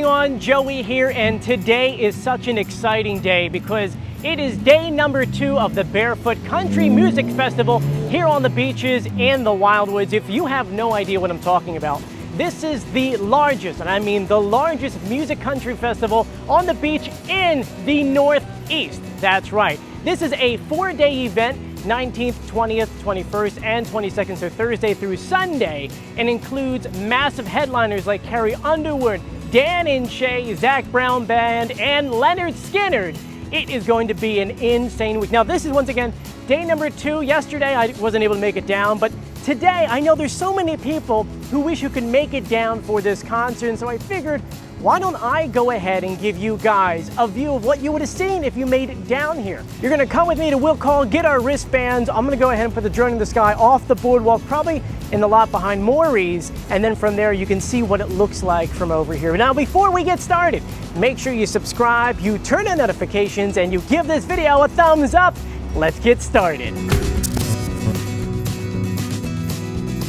going on? Joey here, and today is such an exciting day because it is day number 2 of the Barefoot Country Music Festival here on the beaches in the Wildwoods. If you have no idea what I'm talking about, this is the largest, and I mean the largest music country festival on the beach in the Northeast. That's right. This is a 4-day event, 19th, 20th, 21st, and 22nd, so Thursday through Sunday, and includes massive headliners like Carrie Underwood, Dan and Shay, Zac Brown Band, and Leonard Skinner. It is going to be an insane week. Now, this is once again day number 2. Yesterday, I wasn't able to make it down, but today, I know there's so many people who wish you could make it down for this concert, and so I figured, why don't I go ahead and give you guys a view of what you would have seen if you made it down here. You're gonna come with me to Will Call, get our wristbands. I'm gonna go ahead and put the drone in the sky off the boardwalk, probably in the lot behind Maury's, and then from there you can see what it looks like from over here. Now, before we get started, make sure you subscribe, you turn on notifications, and you give this video a thumbs up. Let's get started.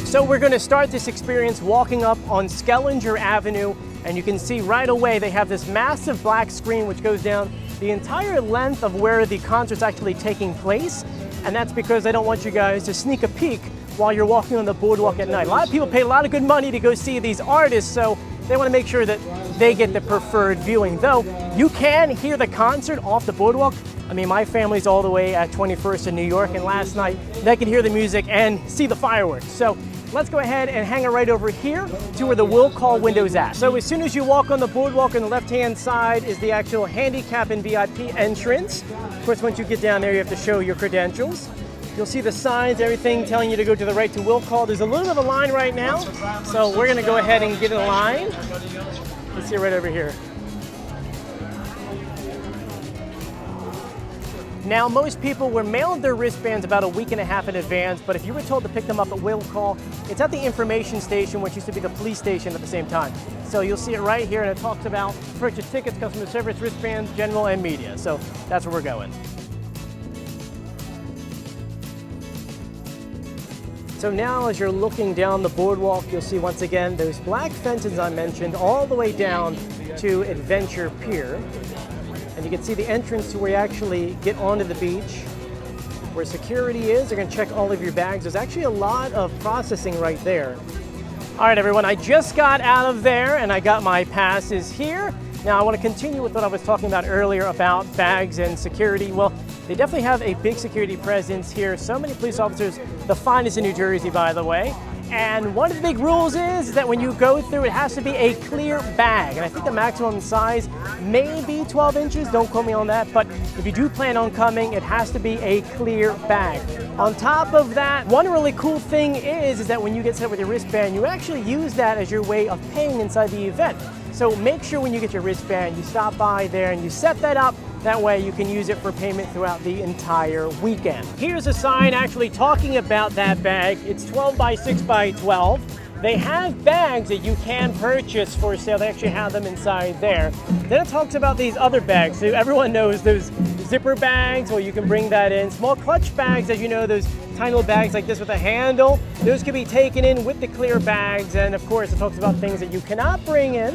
So we're gonna start this experience walking up on Skellinger Avenue, and you can see right away they have this massive black screen which goes down the entire length of where the concert's actually taking place, and that's because they don't want you guys to sneak a peek while you're walking on the boardwalk at night. A lot of people pay a lot of good money to go see these artists, so they want to make sure that they get the preferred viewing. Though you can hear the concert off the boardwalk. I mean, my family's all the way at 21st in New York, and last night they could hear the music and see the fireworks. So let's go ahead and hang it right over here to where the Will Call window's at. So as soon as you walk on the boardwalk, on the left-hand side is the actual handicap and VIP entrance. Of course, once you get down there, you have to show your credentials. You'll see the signs, everything telling you to go to the right to Will Call. There's a little bit of a line right now, so we're gonna go ahead and get in line. Let's see right over here. Now, most people were mailed their wristbands about a week and a half in advance, but if you were told to pick them up at Will Call, it's at the information station, which used to be the police station at the same time. So you'll see it right here, and it talks about purchase tickets, customer service, wristbands, general, and media. So that's where we're going. So now as you're looking down the boardwalk, you'll see once again those black fences I mentioned all the way down to Adventure Pier. And you can see the entrance to where you actually get onto the beach. Where security is, they're gonna check all of your bags. There's actually a lot of processing right there. All right, everyone, I just got out of there and I got my passes here. Now I wanna continue with what I was talking about earlier about bags and security. Well, they definitely have a big security presence here. So many police officers, the finest in New Jersey, by the way. And one of the big rules is that when you go through, it has to be a clear bag. And I think the maximum size may be 12 inches, don't quote me on that, but if you do plan on coming, it has to be a clear bag. On top of that, one really cool thing is that when you get set up with your wristband, you actually use that as your way of paying inside the event. So make sure when you get your wristband, you stop by there and you set that up. That way you can use it for payment throughout the entire weekend. Here's a sign actually talking about that bag. It's 12 by 6 by 12. They have bags that you can purchase for sale. They actually have them inside there. Then it talks about these other bags. So everyone knows those zipper bags, well, you can bring that in. Small clutch bags, as you know, those tiny little bags like this with a handle. Those can be taken in with the clear bags. And of course, it talks about things that you cannot bring in.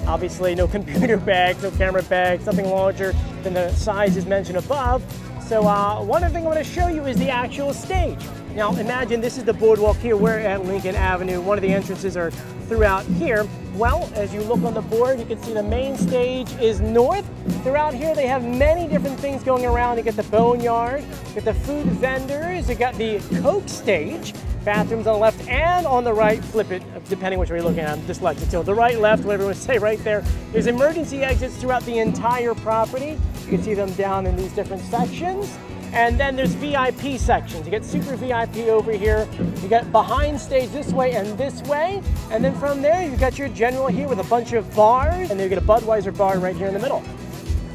Obviously, no computer bags, no camera bags, something larger than the sizes mentioned above. So one other thing I want to show you is the actual stage. Now imagine this is the boardwalk here. We're at Lincoln Avenue. One of the entrances are throughout here. Well, as you look on the board, you can see the main stage is north. Throughout here, they have many different things going around. You get the boneyard, you get the food vendors, you got the Coke stage, bathrooms on the left and on the right. Flip it, depending which way you're looking at. I'm dyslexic, so the right, left, whatever you want to say right there. There's emergency exits throughout the entire property. You can see them down in these different sections. And then there's VIP sections. You get super VIP over here. You got behind stage this way and this way. And then from there, you got your general here with a bunch of bars. And then you get a Budweiser bar right here in the middle.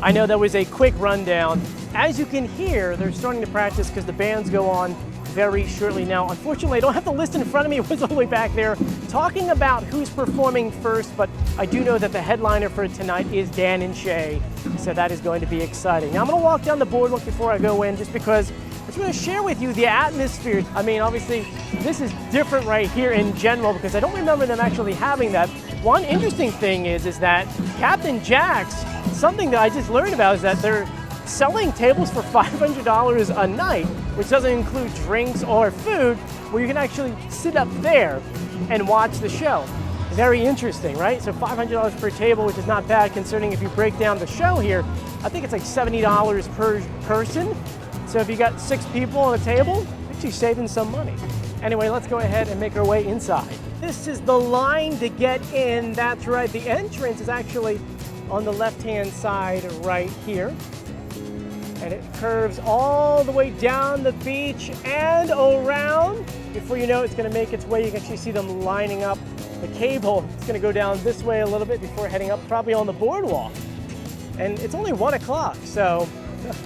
I know that was a quick rundown. As you can hear, they're starting to practice because the bands go on very shortly. Now, unfortunately, I don't have the list in front of me. It was all the way back there talking about who's performing first, but I do know that the headliner for tonight is Dan and Shay, so that is going to be exciting. Now, I'm going to walk down the boardwalk before I go in just because I just want to share with you the atmosphere. I mean, obviously, this is different right here in general because I don't remember them actually having that one interesting thing is that Captain Jack's, something that I just learned about is that they're selling tables for $500 a night, which doesn't include drinks or food, where you can actually sit up there and watch the show. Very interesting, right? So $500 per table, which is not bad considering if you break down the show here, I think it's like $70 per person. So if you got 6 people on a table, actually saving some money. Anyway, let's go ahead and make our way inside. This is the line to get in. That's right, the entrance is actually on the left-hand side right here. And it curves all the way down the beach and around. Before you know it's gonna make its way, you can actually see them lining up the cable. It's gonna go down this way a little bit before heading up probably on the boardwalk. And it's only 1 o'clock, so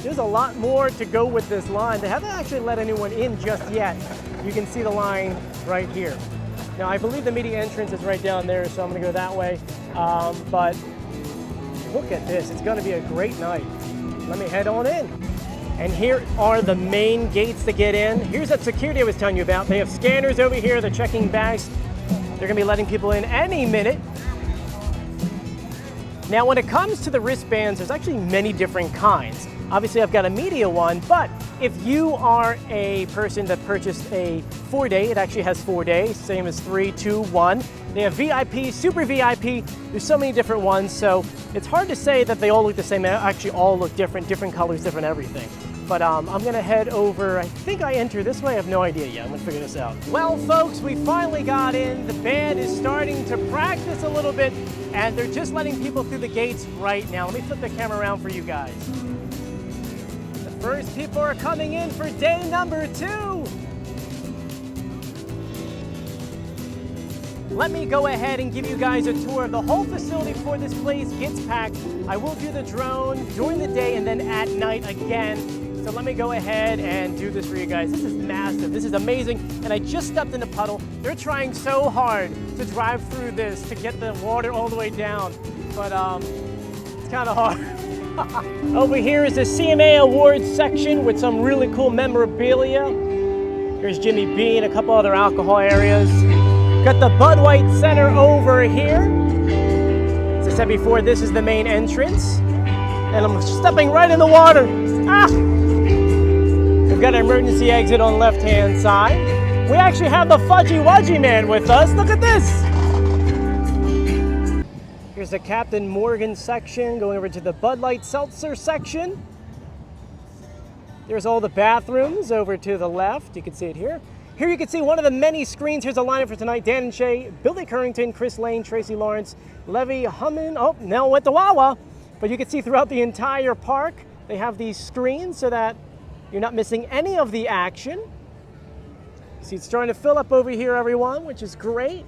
there's a lot more to go with this line. They haven't actually let anyone in just yet. You can see the line right here. Now I believe the media entrance is right down there, so I'm gonna go that way. But look at this, it's gonna be a great night. Let me head on in. And here are the main gates to get in. Here's that security I was telling you about. They have scanners over here, they're checking bags. They're gonna be letting people in any minute. Now, when it comes to the wristbands, there's actually many different kinds. Obviously, I've got a media one, but if you are a person that purchased a 4-day, it actually has 4 days, same as 3, 2, 1. They have VIP, super VIP, there's so many different ones, so it's hard to say that they all look the same. They actually all look different colors, different everything. But I'm gonna head over, I think I enter this way, I have no idea yet, I'm gonna figure this out. Well folks, we finally got in. The band is starting to practice a little bit, and they're just letting people through the gates right now. Let me flip the camera around for you guys. The first people are coming in for day number 2. Let me go ahead and give you guys a tour of the whole facility before this place gets packed. I will do the drone during the day and then at night again. So let me go ahead and do this for you guys. This is massive, this is amazing, and I just stepped in a puddle. They're trying so hard to drive through this to get the water all the way down, but it's kind of hard. Over here is the CMA Awards section with some really cool memorabilia. Here's Jimmy B and a couple other alcohol areas. Got the Bud White Center over here. As I said before, this is the main entrance. And I'm stepping right in the water. Ah! We've got an emergency exit on the left-hand side. We actually have the Fudgy Wudgy Man with us. Look at this. Here's the Captain Morgan section, going over to the Bud Light Seltzer section. There's all the bathrooms over to the left. You can see it here. Here you can see one of the many screens. Here's the lineup for tonight. Dan and Shay, Billy Currington, Chris Lane, Tracy Lawrence, Levy Hummin. Oh, Nell went to Wawa. But you can see throughout the entire park, they have these screens so that you're not missing any of the action. See, it's starting to fill up over here, everyone, which is great.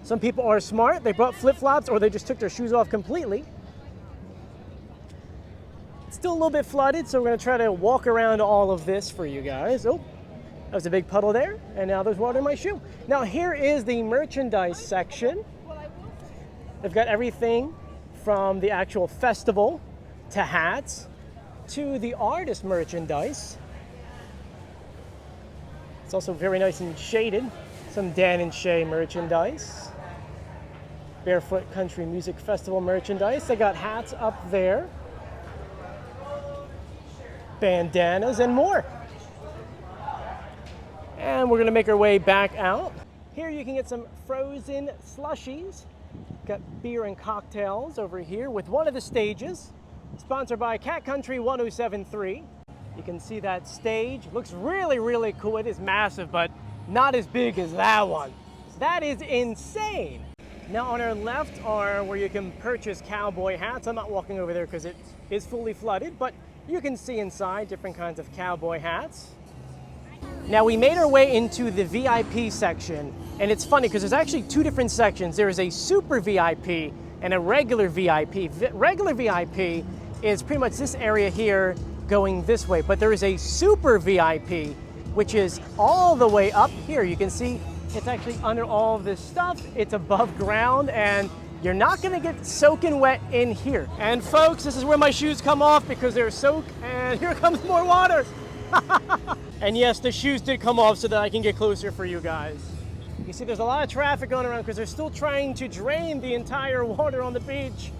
Some people are smart. They brought flip-flops or they just took their shoes off completely. It's still a little bit flooded, so we're going to try to walk around all of this for you guys. Oh, that was a big puddle there, and now there's water in my shoe. Now, here is the merchandise section. They've got everything from the actual festival to hats to the artist merchandise. It's also very nice and shaded. Some Dan and Shay merchandise. Barefoot Country Music Festival merchandise. They got hats up there. Bandanas and more. And we're gonna make our way back out. Here you can get some frozen slushies. Got beer and cocktails over here with one of the stages. Sponsored by Cat Country 1073. You can see that stage. Looks really, really cool. It is massive, but not as big as that one. That is insane. Now on our left are where you can purchase cowboy hats. I'm not walking over there because it is fully flooded, but you can see inside different kinds of cowboy hats. Now we made our way into the VIP section, and it's funny because there's actually 2 different sections. There is a super VIP and a regular VIP. Regular VIP is pretty much this area here going this way, but there is a super VIP, which is all the way up here. You can see it's actually under all of this stuff. It's above ground, and you're not gonna get soaking wet in here. And folks, this is where my shoes come off because they're soaked, and here comes more water. And yes, the shoes did come off so that I can get closer for you guys. You see there's a lot of traffic going around because they're still trying to drain the entire water on the beach.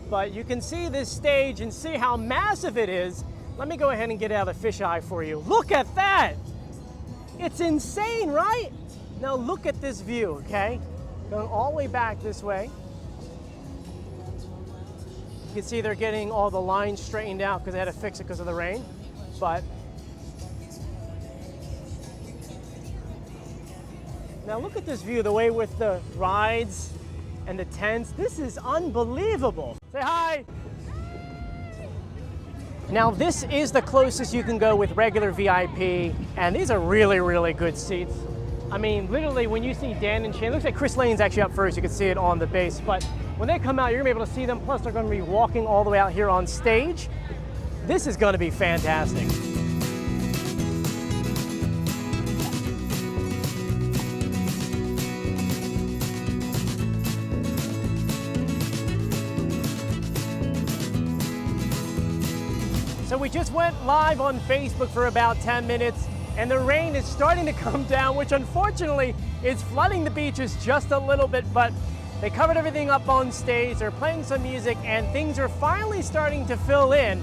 But you can see this stage and see how massive it is. Let me go ahead and get out a fisheye for you. Look at that! It's insane, right? Now look at this view, okay? Going all the way back this way. You can see they're getting all the lines straightened out because they had to fix it because of the rain. But now look at this view, the way with the rides and the tents. This is unbelievable. Say hi. Now this is the closest you can go with regular VIP, and these are really, really good seats. I mean, literally when you see Dan and Shay, it looks like Chris Lane's actually up first, you can see it on the base, but when they come out, you're gonna be able to see them, plus they're gonna be walking all the way out here on stage. This is gonna be fantastic. So we just went live on Facebook for about 10 minutes, and the rain is starting to come down, which unfortunately is flooding the beaches just a little bit, but they covered everything up on stage, they're playing some music, and things are finally starting to fill in.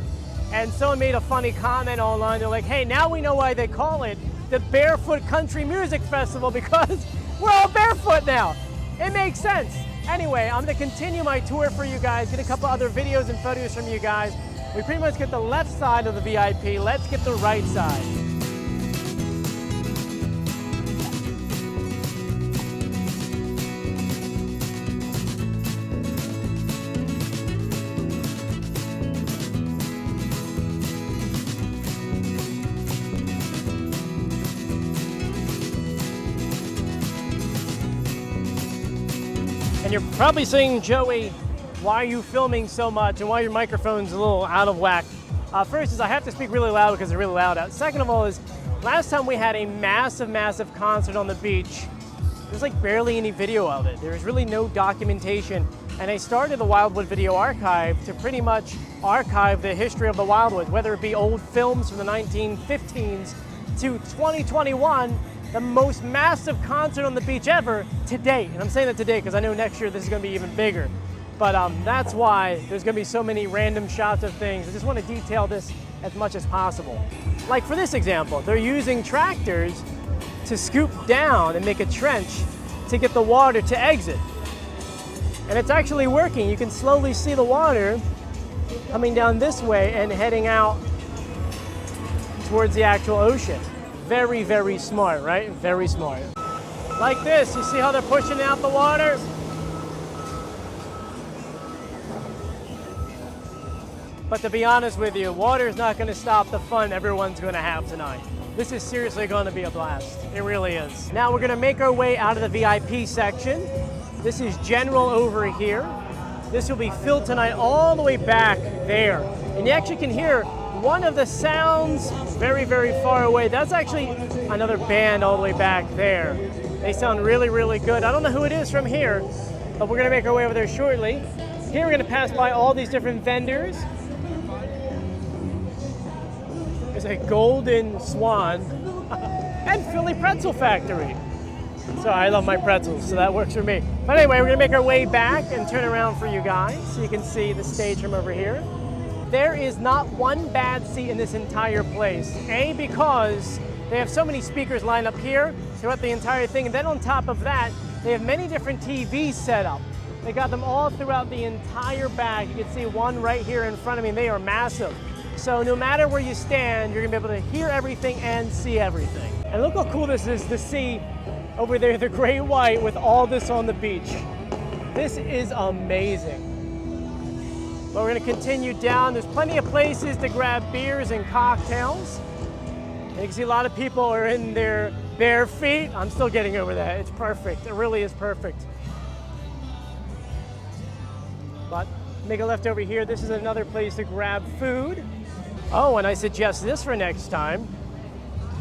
And someone made a funny comment online, they're like, hey, now we know why they call it the Barefoot Country Music Festival, because we're all barefoot now. It makes sense. Anyway, I'm gonna continue my tour for you guys, get a couple other videos and photos from you guys. We pretty much get the left side of the VIP. Let's get the right side. And you're probably saying, Joey, why are you filming so much and why your microphone's a little out of whack? First is I have to speak really loud because it's really loud out. Second of all is last time we had a massive, massive concert on the beach. There's like barely any video of it. There's really no documentation. And I started the Wildwood Video Archive to pretty much archive the history of the Wildwoods, whether it be old films from the 1915s to 2021, the most massive concert on the beach ever to date. And I'm saying that today because I know next year this is going to be even bigger. But that's why there's going to be so many random shots of things. I just want to detail this as much as possible. Like for this example, they're using tractors to scoop down and make a trench to get the water to exit. And it's actually working. You can slowly see the water coming down this way and heading out towards the actual ocean. Very, very smart, right? Very smart. Like this, you see how they're pushing out the water? But to be honest with you, water is not going to stop the fun everyone's going to have tonight. This is seriously going to be a blast. It really is. Now we're going to make our way out of the VIP section. This is general over here. This will be filled tonight all the way back there. And you actually can hear one of the sounds very, very far away. That's actually another band all the way back there. They sound really, really good. I don't know who it is from here, but we're going to make our way over there shortly. Here we're going to pass by all these different vendors. There's a Golden Swan and Philly Pretzel Factory. So I love my pretzels, so that works for me. But anyway, we're gonna make our way back and turn around for you guys so you can see the stage from over here. There is not one bad seat in this entire place. A, because they have so many speakers lined up here throughout the entire thing, and then on top of that, they have many different TVs set up. They got them all throughout the entire back. You can see one right here in front of me, and they are massive. So no matter where you stand, you're gonna be able to hear everything and see everything. And look how cool this is to see over there the great white with all this on the beach. This is amazing. But we're gonna continue down. There's plenty of places to grab beers and cocktails. And you can see a lot of people are in their bare feet. I'm still getting over that. It's perfect. It really is perfect. But make a left over here. This is another place to grab food. Oh, and I suggest this for next time.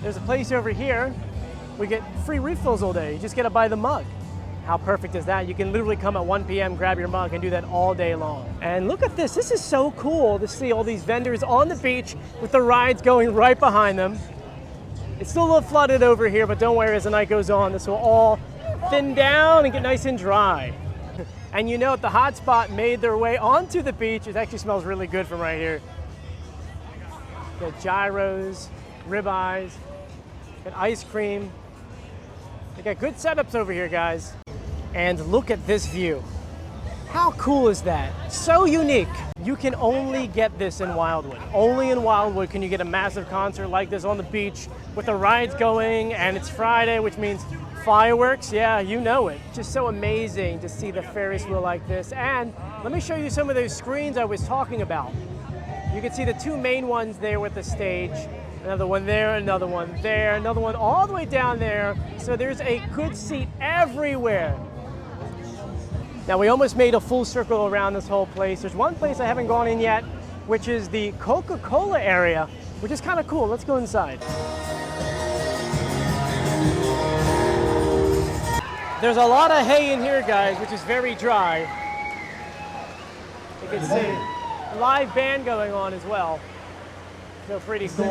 There's a place over here. We get free refills all day. You just gotta buy the mug. How perfect is that? You can literally come at 1 p.m., grab your mug, and do that all day long. And look at this. This is so cool to see all these vendors on the beach with the rides going right behind them. It's still a little flooded over here, but don't worry, as the night goes on, this will all thin down and get nice and dry. And you know, if the hot spot made their way onto the beach, it actually smells really good from right here. Got gyros, ribeyes, got ice cream. They got good setups over here, guys. And look at this view. How cool is that? So unique. You can only get this in Wildwood. Only in Wildwood can you get a massive concert like this on the beach with the rides going, and it's Friday, which means fireworks. Yeah, you know it. Just so amazing to see the Ferris wheel like this. And let me show you some of those screens I was talking about. You can see the two main ones there with the stage. Another one there, another one there, another one all the way down there. So there's a good seat everywhere. Now we almost made a full circle around this whole place. There's one place I haven't gone in yet, which is the Coca-Cola area, which is kind of cool. Let's go inside. There's a lot of hay in here, guys, which is very dry. You can see a live band going on as well. So pretty cool.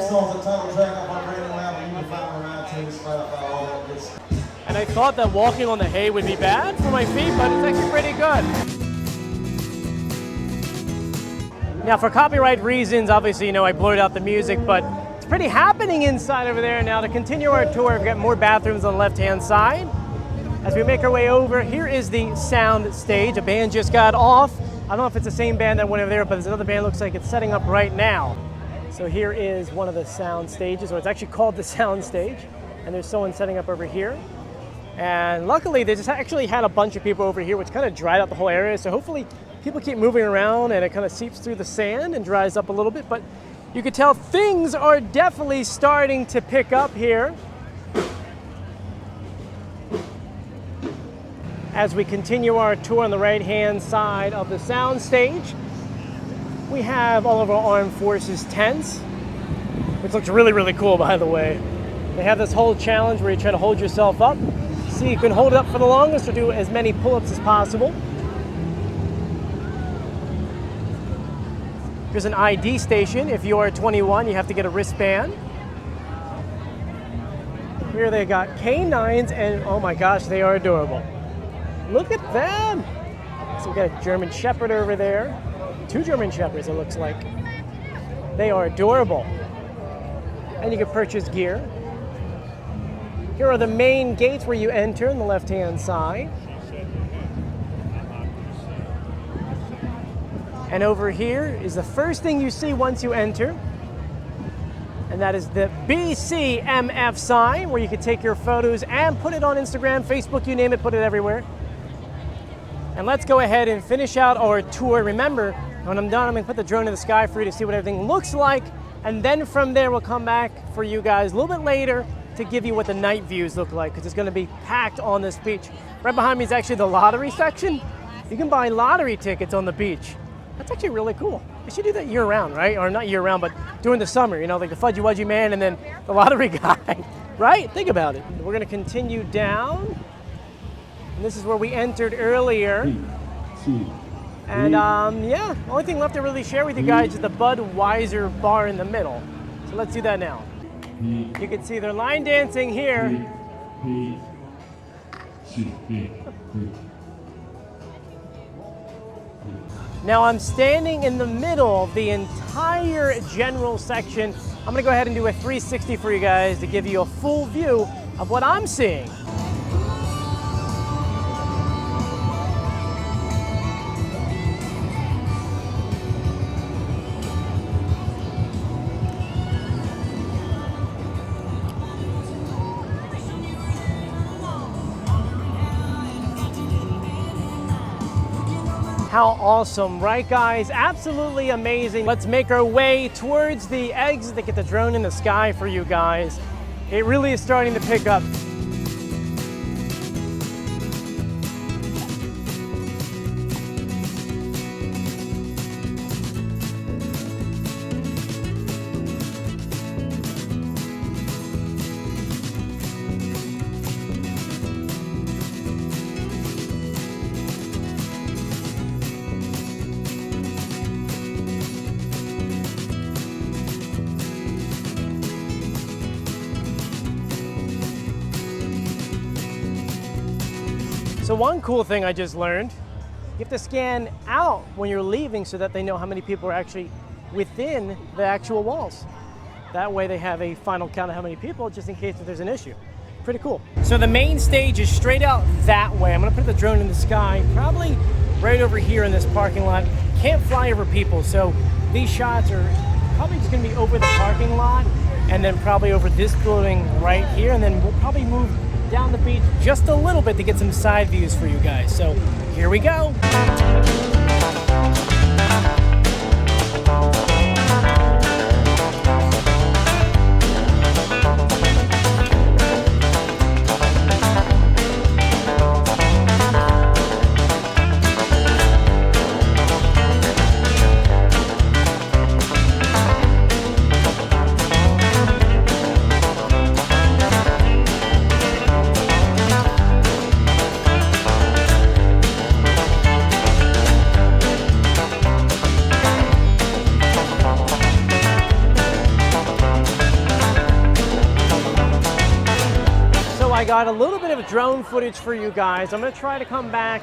And I thought that walking on the hay would be bad for my feet, but it's actually pretty good. Now for copyright reasons, obviously, you know, I blurred out the music, but it's pretty happening inside over there. Now to continue our tour, we've got more bathrooms on the left-hand side. As we make our way over, here is the sound stage. A band just got off. I don't know if it's the same band that went over there, but there's another band looks like it's setting up right now. So here is one of the sound stages, or it's actually called the sound stage. And there's someone setting up over here. And luckily, they just actually had a bunch of people over here, which kind of dried out the whole area. So hopefully people keep moving around and it kind of seeps through the sand and dries up a little bit. But you can tell things are definitely starting to pick up here. As we continue our tour on the right-hand side of the sound stage, we have all of our armed forces tents, which looks really, really cool, by the way. They have this whole challenge where you try to hold yourself up. See, you can hold it up for the longest or do as many pull-ups as possible. There's an ID station. If you are 21, you have to get a wristband. Here they got canines, and oh my gosh, they are adorable. Look at them. So we got a German Shepherd over there. Two German Shepherds, it looks like. They are adorable. And you can purchase gear. Here are the main gates where you enter on the left-hand side. And over here is the first thing you see once you enter. And that is the BCMF sign, where you can take your photos and put it on Instagram, Facebook, you name it, put it everywhere. And let's go ahead and finish out our tour. Remember, when I'm done, I'm gonna put the drone in the sky for you to see what everything looks like. And then from there, we'll come back for you guys a little bit later to give you what the night views look like, because it's gonna be packed on this beach. Right behind me is actually the lottery section. You can buy lottery tickets on the beach. That's actually really cool. They should do that year round, right? Or not year round, but during the summer, you know, like the Fudgy Wudgy Man and then the lottery guy, right? Think about it. We're gonna continue down. And this is where we entered earlier. And yeah, the only thing left to really share with you guys is the Budweiser bar in the middle. So let's do that now. You can see they're line dancing here. Now I'm standing in the middle of the entire general section. I'm gonna go ahead and do a 360 for you guys to give you a full view of what I'm seeing. How awesome, right guys? Absolutely amazing. Let's make our way towards the exit to get the drone in the sky for you guys. It really is starting to pick up. So one cool thing I just learned, you have to scan out when you're leaving so that they know how many people are actually within the actual walls. That way they have a final count of how many people, just in case if there's an issue. Pretty cool. So the main stage is straight out that way. I'm gonna put the drone in the sky, probably right over here in this parking lot. Can't fly over people, so these shots are probably just gonna be over the parking lot and then probably over this building right here, and then we'll probably move down the beach just a little bit to get some side views for you guys. So here we go. I got a little bit of drone footage for you guys. I'm gonna try to come back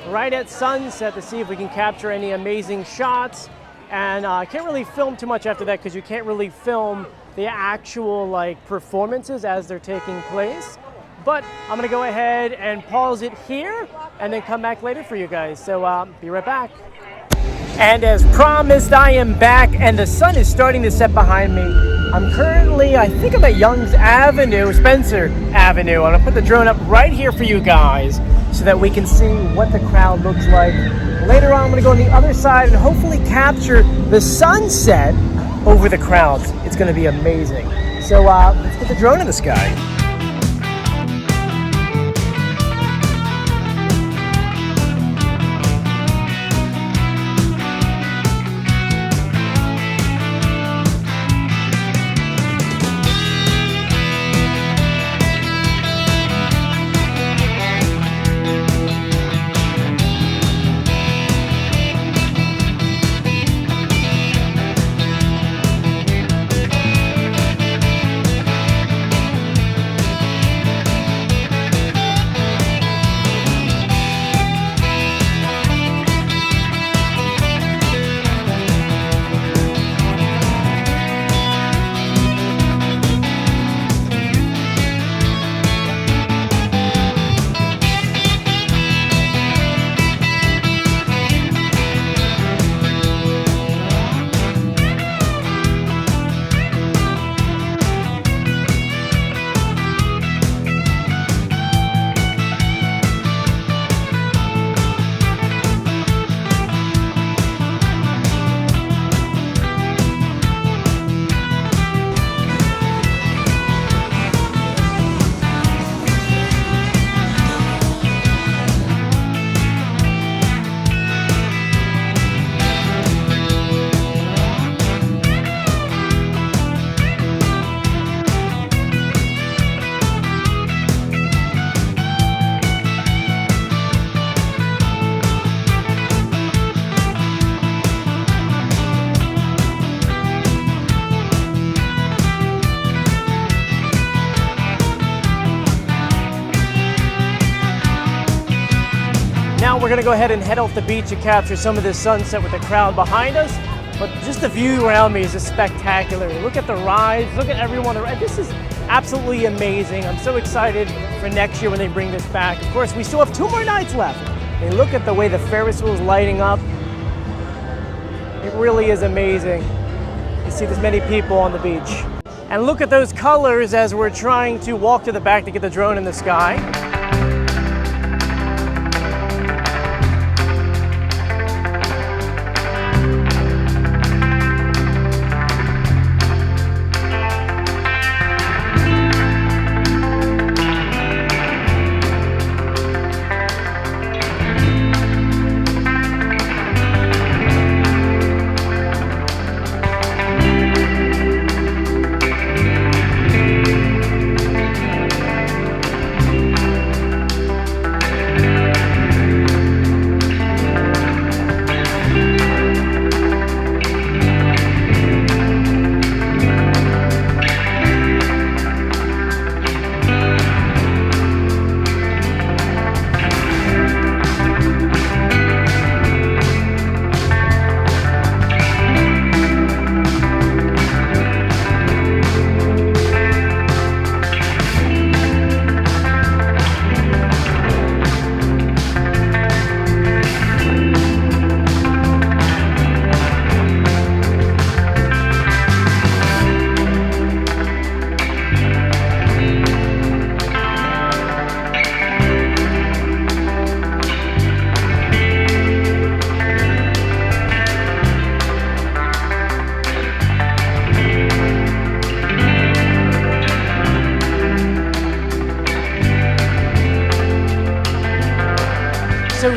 right at sunset to see if we can capture any amazing shots. And I can't really film too much after that because you can't really film the actual like performances as they're taking place. But I'm gonna go ahead and pause it here and then come back later for you guys. So be right back. And as promised, I am back and the sun is starting to set behind me. I'm currently, I think I'm at Young's Avenue, Spencer Avenue. I'm gonna put the drone up right here for you guys so that we can see what the crowd looks like. Later on, I'm gonna go on the other side and hopefully capture the sunset over the crowds. It's gonna be amazing. So let's put the drone in the sky. Now we're gonna go ahead and head off the beach to capture some of this sunset with the crowd behind us. But just the view around me is just spectacular. Look at the rides, look at everyone. This is absolutely amazing. I'm so excited for next year when they bring this back. Of course, we still have 2 more nights left. And look at the way the Ferris wheel is lighting up. It really is amazing to see this many people on the beach. And look at those colors as we're trying to walk to the back to get the drone in the sky.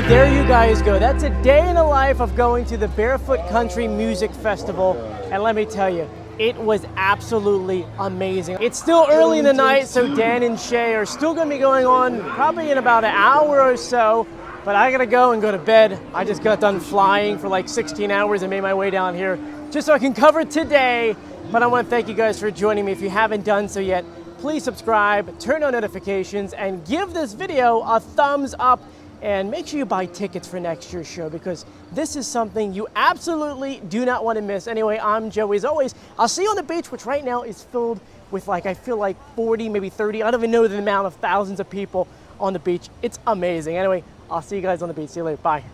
there you guys go. That's a day in the life of going to the Barefoot Country Music Festival. And let me tell you, it was absolutely amazing. It's still early in the night, so Dan and Shay are still gonna be going on probably in about an hour or so, but I gotta go and go to bed. I just got done flying for like 16 hours and made my way down here just so I can cover today. But I wanna thank you guys for joining me. If you haven't done so yet, please subscribe, turn on notifications, and give this video a thumbs up. And make sure you buy tickets for next year's show because this is something you absolutely do not want to miss. Anyway, I'm Joey as always. I'll see you on the beach, which right now is filled with like, I feel like 40, maybe 30. I don't even know the amount of thousands of people on the beach. It's amazing. Anyway, I'll see you guys on the beach. See you later. Bye.